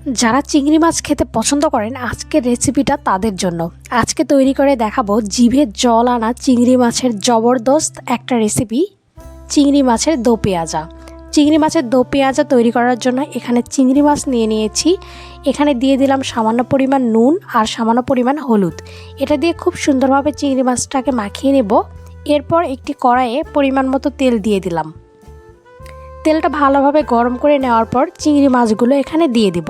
যারা চিংড়ি মাছ খেতে পছন্দ করেন আজকের রেসিপিটা তাদের জন্য। আজকে তৈরি করে দেখাবো জিভে জল আনা চিংড়ি মাছের জবরদস্ত একটা রেসিপি, চিংড়ি মাছের দো পেঁয়াজা। চিংড়ি মাছের দো পেঁয়াজা তৈরি করার জন্য এখানে চিংড়ি মাছ নিয়ে নিয়েছি। এখানে দিয়ে দিলাম সামান্য পরিমাণ নুন আর সামান্য পরিমাণ হলুদ। এটা দিয়ে খুব সুন্দরভাবে চিংড়ি মাছটাকে মাখিয়ে নেব। এরপর একটি কড়াইয়ে পরিমাণ মতো তেল দিয়ে দিলাম। তেলটা ভালোভাবে গরম করে নেওয়ার পর চিংড়ি মাছগুলো এখানে দিয়ে দিব।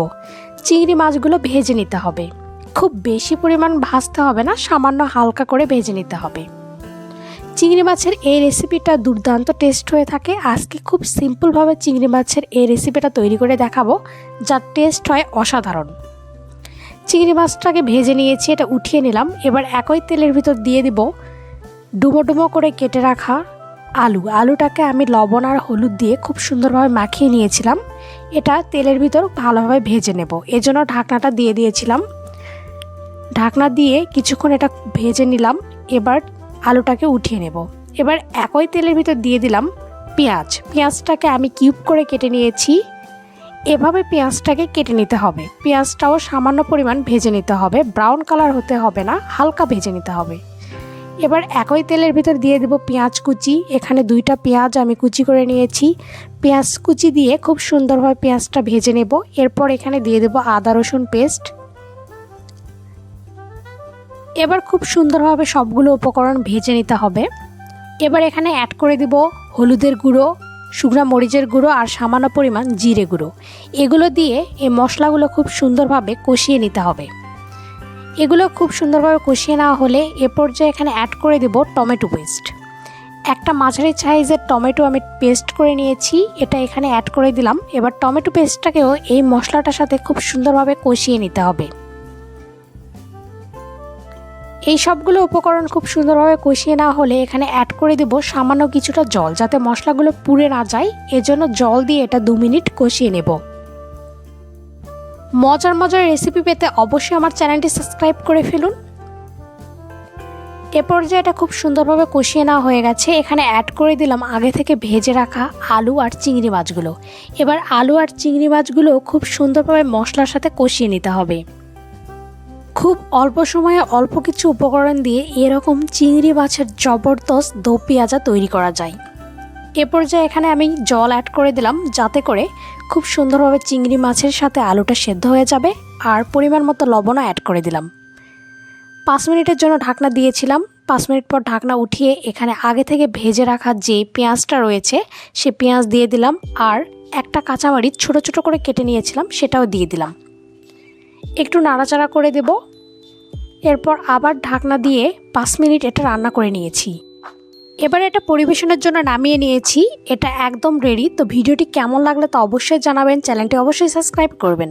চিংড়ি মাছগুলো ভেজে নিতে হবে, খুব বেশি পরিমাণ ভাজতে হবে না, সামান্য হালকা করে ভেজে নিতে হবে। চিংড়ি মাছের এই রেসিপিটা দুর্দান্ত টেস্ট হয়ে থাকে। আজকে খুব সিম্পলভাবে চিংড়ি মাছের এই রেসিপিটা তৈরি করে দেখাবো, যার টেস্ট হয় অসাধারণ। চিংড়ি মাছটাকে ভেজে নিয়েছি, এটা উঠিয়ে নিলাম। এবার একই তেলের ভিতর দিয়ে দিব ডুমো ডুমো করে কেটে রাখা আলুটাকে আমি লবণ আর হলুদ দিয়ে খুব সুন্দরভাবে মাখিয়ে নিয়েছিলাম। এটা তেলের ভিতর ভালোভাবে ভেজে নেব, এজন্য ঢাকনাটা দিয়ে দিয়েছিলাম। ঢাকনা দিয়ে কিছুক্ষণ এটা ভেজে নিলাম। এবার আলুটাকে উঠিয়ে নেব। এবার একই তেলের ভিতর দিয়ে দিলাম পেঁয়াজটাকে আমি কিউব করে কেটে নিয়েছি। এভাবে পেঁয়াজটাকে কেটে নিতে হবে। পেঁয়াজটাও সামান্য পরিমাণ ভেজে নিতে হবে, ব্রাউন কালার হতে হবে না, হালকা ভেজে নিতে হবে। এবার একই তেলের ভিতর দিয়ে দেব পেঁয়াজ কুচি। এখানে 2টা পেঁয়াজ আমি কুচি করে নিয়েছি। পেঁয়াজ কুচি দিয়ে খুব সুন্দরভাবে পেঁয়াজটা ভেজে নেব। এরপর এখানে দিয়ে দেব আদা রসুন পেস্ট। এবার খুব সুন্দরভাবে সবগুলো উপকরণ ভেজে নিতে হবে। এবার এখানে অ্যাড করে দেব হলুদের গুঁড়ো, শুকনো মরিচের গুঁড়ো আর সামান্য পরিমাণ জিরে গুঁড়ো। এগুলো দিয়ে এই মশলাগুলো খুব সুন্দরভাবে কষিয়ে নিতে হবে। এগুলো খুব সুন্দরভাবে কষিয়ে নেওয়া হলে এ পর্যায়ে এখানে অ্যাড করে দেব টমেটো পেস্ট। একটা মাঝারি সাইজের টমেটো আমি পেস্ট করে নিয়েছি, এটা এখানে অ্যাড করে দিলাম। এবার টমেটো পেস্টটাকেও এই মশলাটার সাথে খুব সুন্দরভাবে কষিয়ে নিতে হবে। এই সবগুলো উপকরণ খুব সুন্দরভাবে কষিয়ে নেওয়া হলে এখানে অ্যাড করে দেব সামান্য কিছুটা জল, যাতে মশলাগুলো পুড়ে না যায়। এজন্য জল দিয়ে এটা 2 মিনিট কষিয়ে নেব। মজার রেসিপি পেতে অবশ্যই আমার চ্যানেলটি সাবস্ক্রাইব করে ফেলুন। এ পর্যায়ে এটা খুব সুন্দরভাবে কষিয়ে নেওয়া হয়ে গেছে। এখানে অ্যাড করে দিলাম আগে থেকে ভেজে রাখা আলু আর চিংড়ি মাছগুলো। এবার আলু আর চিংড়ি মাছগুলো খুব সুন্দরভাবে মশলার সাথে কষিয়ে নিতে হবে। খুব অল্প সময়ে অল্প কিছু উপকরণ দিয়ে এরকম চিংড়ি মাছের জবরদস্ত দো পেঁয়াজা তৈরি করা যায়। এ পর্যায়ে এখানে আমি জল অ্যাড করে দিলাম, যাতে করে খুব সুন্দরভাবে চিংড়ি মাছের সাথে আলুটা সেদ্ধ হয়ে যাবে। আর পরিমাণ মতো লবণও অ্যাড করে দিলাম। 5 মিনিটের জন্য ঢাকনা দিয়েছিলাম। 5 মিনিট পর ঢাকনা উঠিয়ে এখানে আগে থেকে ভেজে রাখা যে পেঁয়াজটা রয়েছে সে পেঁয়াজ দিয়ে দিলাম। আর একটা কাঁচামরিচ ছোট ছোট করে কেটে নিয়েছিলাম, সেটাও দিয়ে দিলাম। একটু নাড়াচাড়া করে দেব। এরপর আবার ঢাকনা দিয়ে 5 মিনিট এটা রান্না করে নিয়েছি। এবার এটা পরিবেশনের জন্য নামিয়ে নিয়েছি। এটা একদম রেডি। তো ভিডিওটি কেমন লাগলে তা অবশ্যই জানাবেন, চ্যানেলটি অবশ্যই সাবস্ক্রাইব করবেন।